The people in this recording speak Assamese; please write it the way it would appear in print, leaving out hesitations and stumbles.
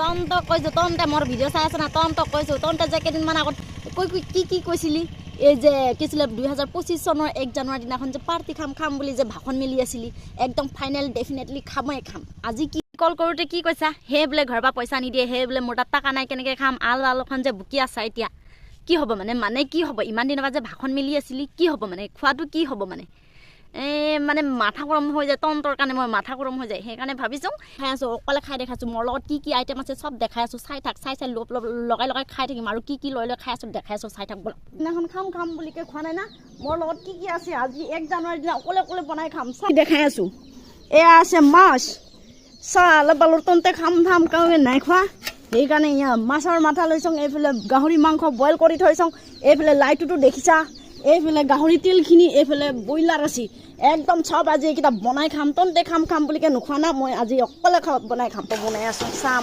তহঁতক কৈছোঁ তহঁতে মোৰ ভিডিঅ' চাই আছে না তহঁতক কৈছোঁ তহঁতে যে কেইদিনমান আগত কি কৈছিলি এই যে কি আছিলে 2025 চনৰ 1 জানুৱাৰী দিনাখন যে পাৰ্টি খাম বুলি যে ভাষণ মেলি আছিলি একদম ফাইনেল ডেফিনেটলি খাম আজি কি কল কৰোঁতে কি কৈছা হে বোলে ঘৰৰ পৰা পইচা নিদিয়ে হে বোলে মোৰ তাত টাকা নাই কেনেকৈ খাম আলুখন যে বুকি আছা এতিয়া কি হ'ব মানে কি হ'ব ইমান দিনৰ পৰা যে ভাষণ মেলি আছিলি কি হ'ব মানে খোৱাটো কি হ'ব মানে মানে মাথা গৰম হৈ যায় তহঁতৰ কাৰণে মই মাথা গৰম হৈ যায় সেইকাৰণে ভাবিছোঁ খাই আছোঁ অকলে খাই দেখাইছোঁ মোৰ লগত কি আইটেম আছে চব দেখাই আছোঁ চাই লগাই খাই থাকিম আৰু কি লৈ খাই আছোঁ দেখাই আছোঁ চাই থাক বোলা দিনাখন খাম বুলিকৈ খোৱা নাই না মোৰ লগত কি আছে আজি 1 জানুৱাৰীৰ দিনা অকলে বনাই খাম চাই দেখাই আছোঁ এয়া আছে মাছ চাহ অলপ বালৰ তহঁতে খাম কাৰণে নাই খোৱা সেইকাৰণে মাছৰ মাথা লৈছোঁ এইফালে গাহৰি মাংস বইল কৰি থৈছোঁ এইফালে লাইটোতো দেখিছা এইফালে গাহৰি তিলখিনি এইফালে ব্ৰইলাৰ আছে একদম চব আজি এইকেইটা বনাই খাম তহঁতে খাম বুলিকৈ নোখোৱা না মই আজি অকলে বনাই খাম বনাই আছোঁ চাহ